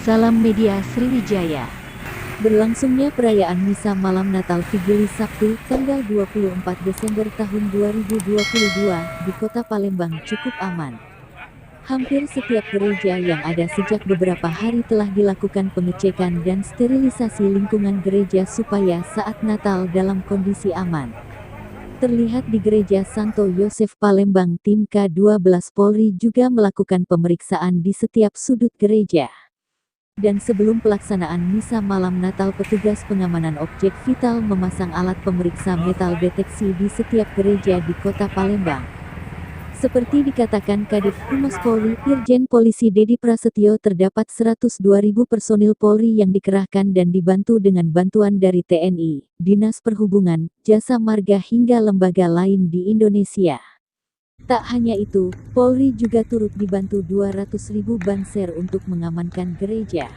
Salam Media Sriwijaya. Berlangsungnya perayaan Misa Malam Natal Figili Sabtu, tanggal 24 Desember tahun 2022 di Kota Palembang cukup aman. Hampir setiap gereja yang ada sejak beberapa hari telah dilakukan pengecekan dan sterilisasi lingkungan gereja supaya saat Natal dalam kondisi aman. Terlihat di Gereja Santo Yosef Palembang, tim K12 Polri juga melakukan pemeriksaan di setiap sudut gereja. Dan sebelum pelaksanaan Misa Malam Natal, petugas pengamanan objek vital memasang alat pemeriksa metal deteksi di setiap gereja di Kota Palembang. Seperti dikatakan Kadif Humas Polri, Irjen Polisi Dedi Prasetyo, terdapat 102.000 personil Polri yang dikerahkan dan dibantu dengan bantuan dari TNI, Dinas Perhubungan, Jasa Marga hingga lembaga lain di Indonesia. Tak hanya itu, Polri juga turut dibantu 200.000 banser untuk mengamankan gereja.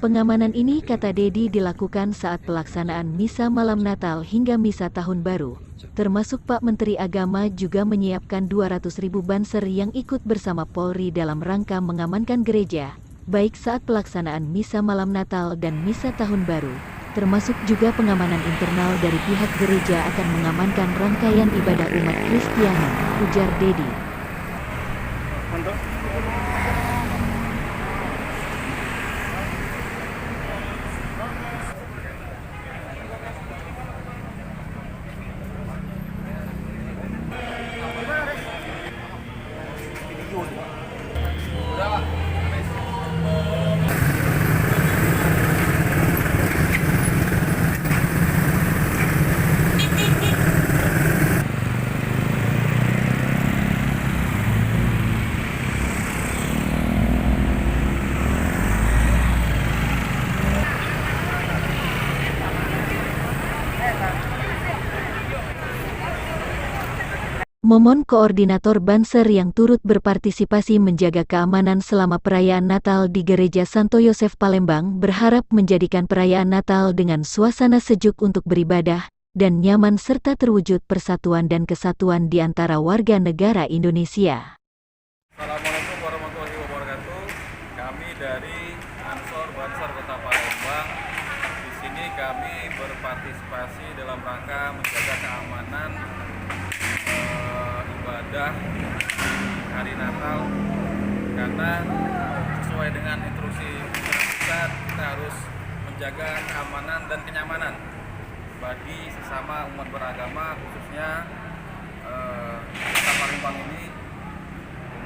Pengamanan ini, kata Dedi, dilakukan saat pelaksanaan Misa Malam Natal hingga Misa Tahun Baru. Termasuk Pak Menteri Agama juga menyiapkan 200.000 banser yang ikut bersama Polri dalam rangka mengamankan gereja, baik saat pelaksanaan Misa Malam Natal dan Misa Tahun Baru. Termasuk juga pengamanan internal dari pihak gereja akan mengamankan rangkaian ibadah umat Kristiani, ujar Dedi. Momon, koordinator Banser yang turut berpartisipasi menjaga keamanan selama perayaan Natal di Gereja Santo Yosef Palembang, berharap menjadikan perayaan Natal dengan suasana sejuk untuk beribadah dan nyaman serta terwujud persatuan dan kesatuan di antara warga negara Indonesia. Assalamualaikum warahmatullahi wabarakatuh. Kami dari Ansor Banser Kota Palembang. Di sini kami berpartisipasi dalam rangka menjaga keamanan ibadah hari Natal, karena sesuai dengan instruksi pusat kita harus menjaga keamanan dan kenyamanan bagi sesama umat beragama, khususnya Kota Palembang ini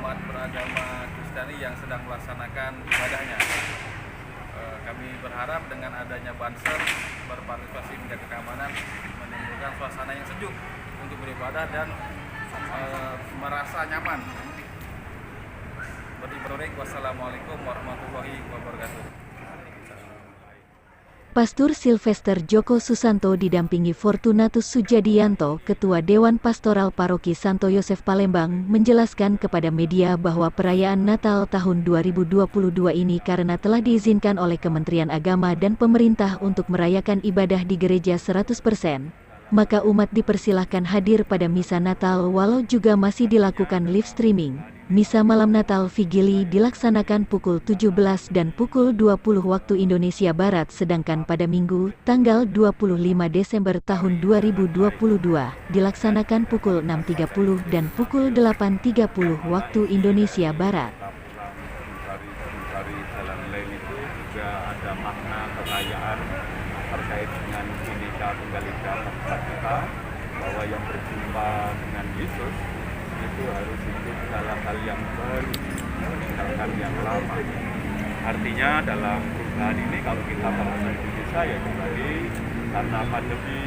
umat beragama Kristiani yang sedang melaksanakan ibadahnya. Kami berharap dengan adanya Banser berpartisipasi menjaga keamanan menimbulkan suasana yang sejuk untuk beribadah dan merasa nyaman beribadah. Wassalamualaikum warahmatullahi wabarakatuh. Pastur Silvester Joko Susanto didampingi Fortunatus Sujadianto, Ketua Dewan Pastoral Paroki Santo Yosef Palembang, menjelaskan kepada media bahwa perayaan Natal tahun 2022 ini karena telah diizinkan oleh Kementerian Agama dan pemerintah untuk merayakan ibadah di gereja 100%. Maka umat dipersilahkan hadir pada Misa Natal walau juga masih dilakukan live streaming. Misa Malam Natal Figili dilaksanakan pukul 17 dan pukul 20 waktu Indonesia Barat, sedangkan pada Minggu, tanggal 25 Desember tahun 2022, dilaksanakan pukul 6.30 dan pukul 8.30 waktu Indonesia Barat. Mencari jalan lain itu juga ada makna perayaan terkait dengan Bhinneka Tunggal Ika kita, bahwa yang berjumpa dengan Yesus itu harus hidup dalam hal yang baru, meninggalkan yang lama. Artinya dalam perubahan ini kalau kita bahasa Indonesia ya kembali karena pandemi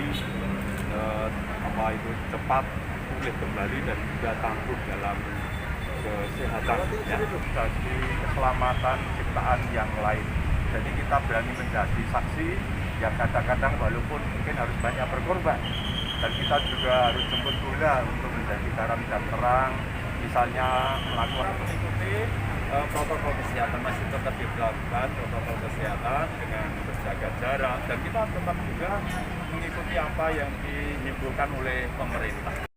cepat pulih kembali dan juga tangguh dalam kesehatan ya, bagi keselamatan ciptaan yang lain. Jadi kita berani menjadi saksi yang kadang-kadang walaupun mungkin harus banyak berkorban, dan kita juga harus jemput bola untuk menjadi garam dan terang, misalnya melakukan mengikuti protokol kesehatan masih tetap diberlakukan, protokol kesehatan dengan menjaga jarak, dan kita tetap juga mengikuti apa yang dihimbaukan oleh pemerintah.